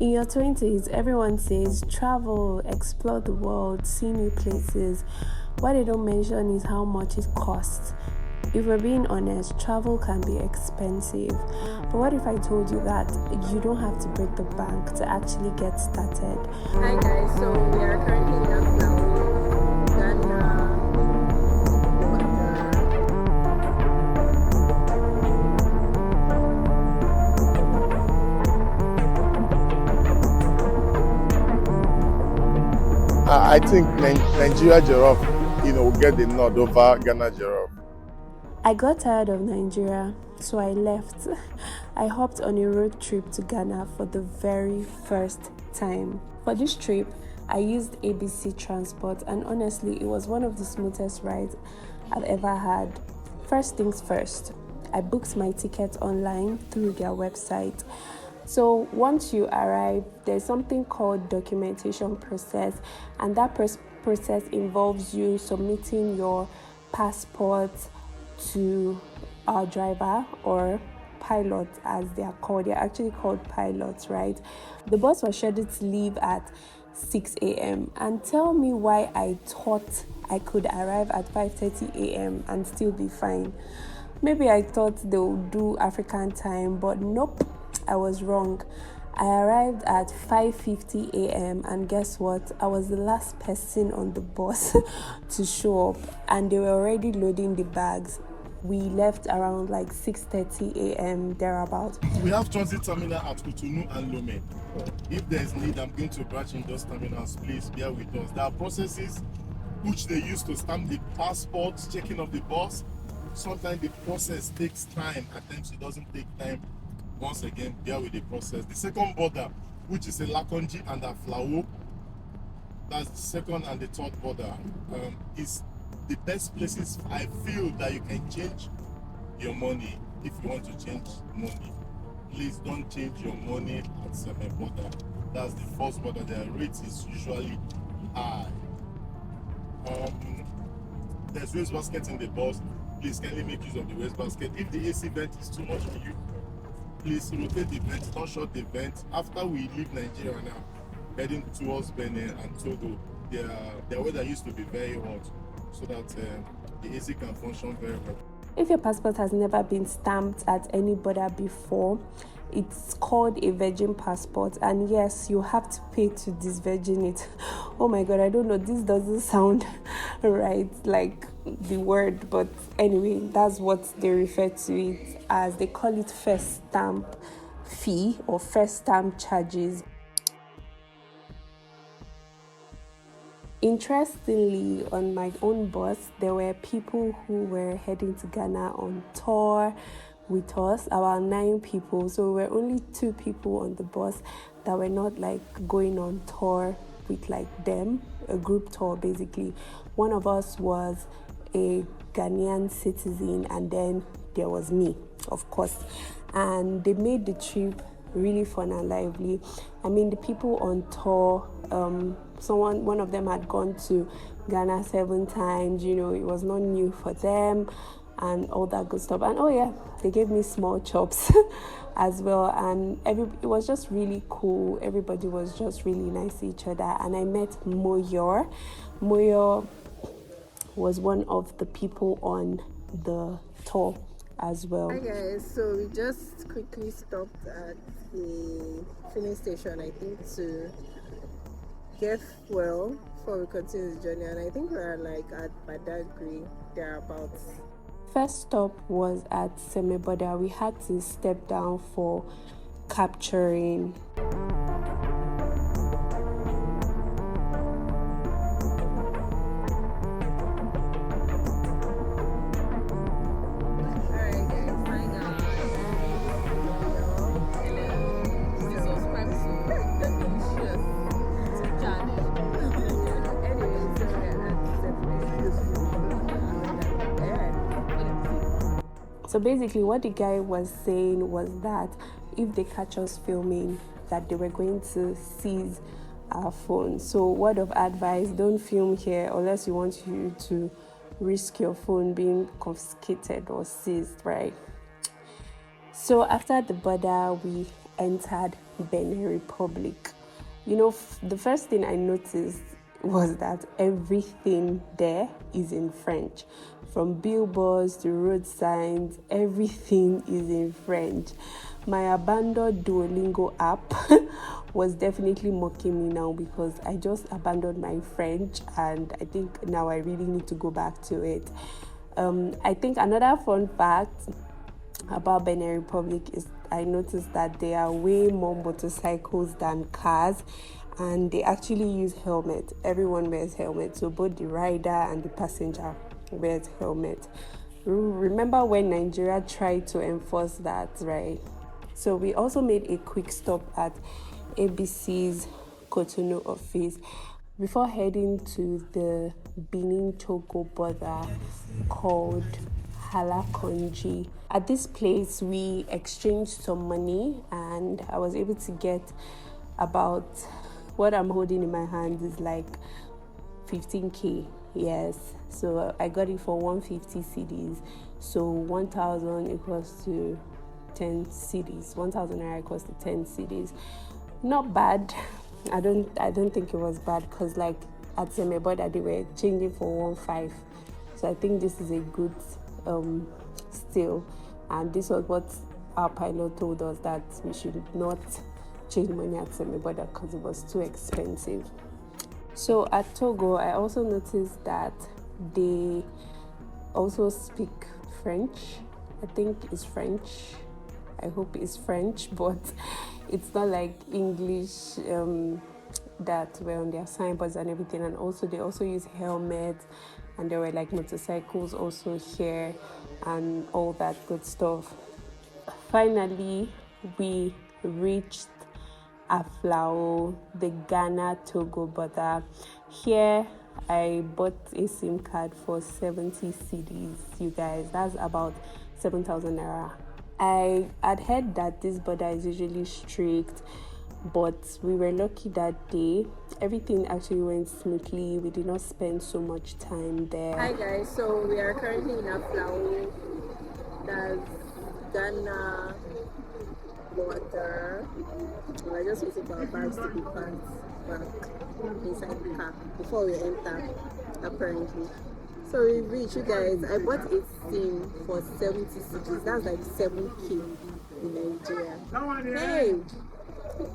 In your 20s, everyone says travel, explore the world, see new places. What they don't mention is how much it costs. If we're being honest, travel can be expensive. But what if I told you that you don't have to break the bank to actually get started? Hi guys, so we are currently in Accra, Ghana. I think Nigeria giraffe, will get the nod over Ghana giraffe. I got tired of Nigeria, so I left. I hopped on a road trip to Ghana for the very first time. For this trip, I used ABC Transport, and honestly, it was one of the smoothest rides I've ever had. First things first, I booked my ticket online through their website. So once you arrive, there's something called documentation process, and that process involves you submitting your passport to our driver or pilot, as they are called. They're actually called pilots, right? The bus was scheduled to leave at 6 a.m. and tell me why I thought I could arrive at 5:30 a.m. and still be fine. Maybe I thought they would do African time, but nope, I was wrong. I arrived at 5:50 a.m. and guess what? I was the last person on the bus to show up, and they were already loading the bags. We left around like 6:30 a.m. thereabout. We have transit terminal at Cotonou and Lomé. If there is need, I'm going to branch in those terminals. Please bear with us. There are processes which they use to stamp the passports, checking of the bus. Sometimes the process takes time. At times it doesn't take time. Once again, bear with the process. The second border, which is a Lakonji and a Flao, that's the second and the third border, is the best places I feel that you can change your money. If you want to change money, please don't change your money at Seme border. That's the first border. The rate is usually high. There's waste basket in the bus. Please kindly make use of the waste basket. If the AC vent is too much for you, please rotate the vent, don't shut the vent. After we leave Nigeria now, heading towards Benin and Togo, their weather used to be very hot, so that the AC can function very well. If your passport has never been stamped at any border before, it's called a virgin passport, and yes, you have to pay to disvirgin it. Oh my god, I don't know, this doesn't sound right, like the word, but anyway, that's what they refer to it as. They call it first stamp fee or first stamp charges. Interestingly, on my own bus, there were people who were heading to Ghana on tour with us, about 9 people. So we were only 2 people on the bus that were not like going on tour with like them, a group tour basically. One of us was a Ghanaian citizen, and then there was me, of course. And they made the trip really fun and lively. I mean, the people on tour, one of them had gone to Ghana 7 times, it was not new for them and all that good stuff. And oh yeah, they gave me small chops as well, and it was just really cool. Everybody was just really nice to each other, and I met Moyor was one of the people on the tour as well. Hi guys, so we just quickly stopped at the filling station, I think, to get fuel before we continue the journey, and I think we are like at Badagry thereabouts. First stop was at Semeboda. We had to step down for capturing. So basically what the guy was saying was that if they catch us filming, that they were going to seize our phone. So word of advice, don't film here unless you want you to risk your phone being confiscated or seized, right? So after the border, we entered Benin Republic. You know, the first thing I noticed was that everything there is in French. From billboards to road signs, everything is in French. My abandoned Duolingo app was definitely mocking me now because I just abandoned my French, and I think now I really need to go back to it. I think another fun fact about Benin Republic is I noticed that there are way more motorcycles than cars, and they actually use helmet. Everyone wears helmet, so both the rider and the passenger wears helmet. Remember when Nigeria tried to enforce that, right? So we also made a quick stop at ABC's Cotonou office before heading to the Benin Togo border called Halakonji. At this place, we exchanged some money, and I was able to get about what I'm holding in my hand is like 15k. Yes, so I got it for 150 cedis. So 1,000 equals to 10 cedis. 1,000 naira equals to 10 cedis. Not bad. I don't think it was bad because like at Semeboda they were changing for 1.5. So I think this is a good steal. And this was what our pilot told us, that we should not change money at Semeboda because it was too expensive. So at Togo, I also noticed that they also speak French. I think it's French. I hope it's French, but it's not like English that were on their signboards and everything. And also they also use helmets, and there were like motorcycles also here and all that good stuff. Finally, we reached Aflao, the Ghana-Togo border. Here, I bought a SIM card for 70 cedis, you guys. That's about 7,000 naira. I had heard that this border is usually strict, but we were lucky that day. Everything actually went smoothly. We did not spend so much time there. Hi guys, so we are currently in Aflao, that's Ghana border. I just waiting for our bags to be packed back inside the car before we enter, apparently. So we reached, you guys. I bought a SIM for 70 cedis. That's like 7k in Nigeria. Hey,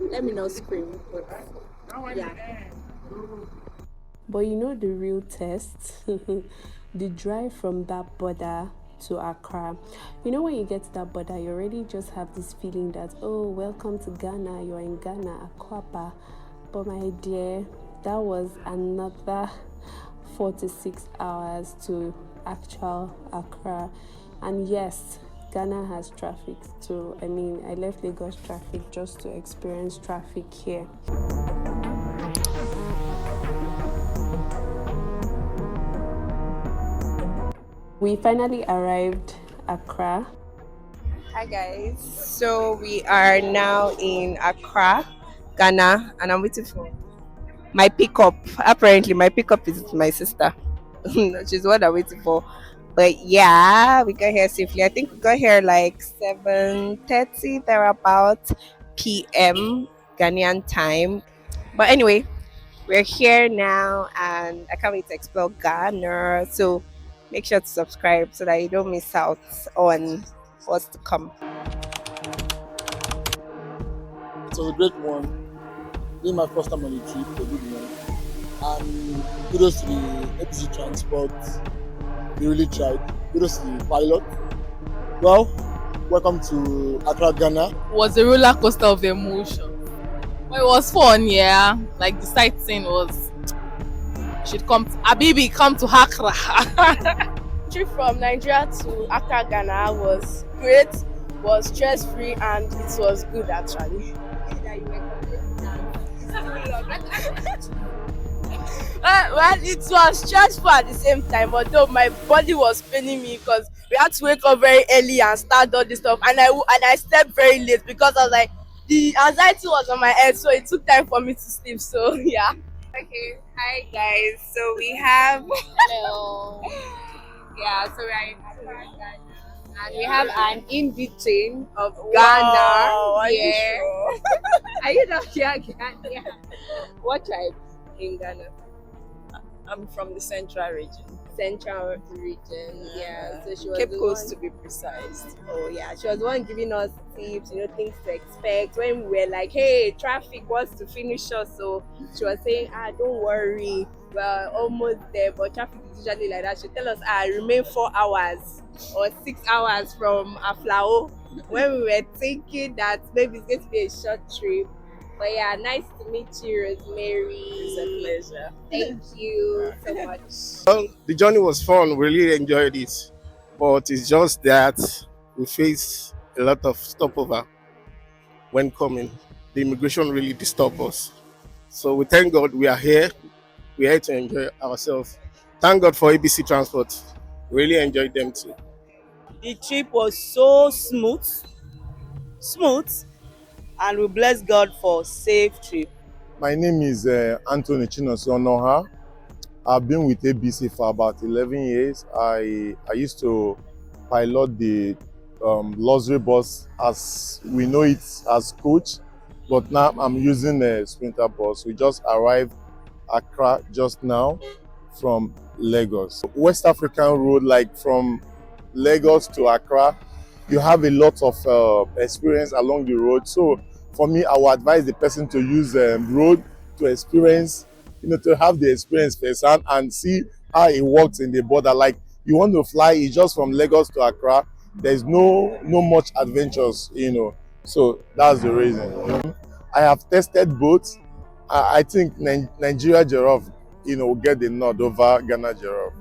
let me not scream, but yeah. But you know the real test? The drive from that border to Accra. You know, when you get to that border, you already just have this feeling that, oh, welcome to Ghana, you're in Ghana, Akwapa. But my dear, that was another 4 to 6 hours to actual Accra. And yes, Ghana has traffic too. I mean, I left Lagos traffic just to experience traffic here. We finally arrived Accra. Hi guys, so we are now in Accra, Ghana, and I'm waiting for my pickup. Apparently, my pickup is my sister. She's what I'm waiting for. But yeah, we got here safely. I think we got here like 7:30 thereabout p.m. Ghanaian time. But anyway, we're here now, and I can't wait to explore Ghana. So make sure to subscribe so that you don't miss out on what's to come. It was a great one. This is my first time on the trip, a good one. And kudos to the APC Transport. They really tried. Kudos to the pilot. Well, welcome to Accra, Ghana. Was a roller coaster of emotion. But it was fun, yeah. Like the sightseeing was. Should come. Abibi, come to Accra. Trip from Nigeria to Accra, Ghana was great, was stress-free, and it was good actually. Well, it was stressful at the same time, although my body was paining me because we had to wake up very early and start all this stuff, and I slept very late because I was like, the anxiety was on my head, so it took time for me to sleep. So yeah. Okay, hi guys. So we have Hello. yeah, so we're in Accra, Ghana. And we have an in between of Wow, Ghana. are you Yeah. sure? Are you not here, Ghana? Yeah. What tribe in Ghana? I'm from the central region. Central region. Yeah. So she was Cape the Coast one. to be precise. Oh yeah, she was the one giving us tips, things to expect when we were like, hey, traffic wants to finish us. So she was saying, don't worry, we're almost there, but traffic is usually like that. She tell us, remain 4 hours or 6 hours from Aflao when we were thinking that maybe it's going to be a short trip. But yeah, nice to meet you, Rosemary. It's a pleasure. Thank you so much. Well, the journey was fun. We really enjoyed it, but it's just that we faced a lot of stopover when coming. The immigration really disturbed us. So we thank God we are here. We are here to enjoy ourselves. Thank God for ABC Transport. We really enjoyed them too. The trip was so smooth, and we bless God for safe trip. My name is Anthony Chinosonoha. I've been with ABC for about 11 years. I used to pilot the luxury bus as we know it as coach, but now I'm using a sprinter bus. We just arrived Accra just now from Lagos. West African road, like from Lagos to Accra, you have a lot of experience along the road. So for me, I would advise the person to use road to experience, to have the experience firsthand and see how it works in the border. Like you want to fly, it's just from Lagos to Accra. There's no much adventures. So that's the reason. I have tested both. I think Nigeria giraffe, will get the nod over Ghana giraffe.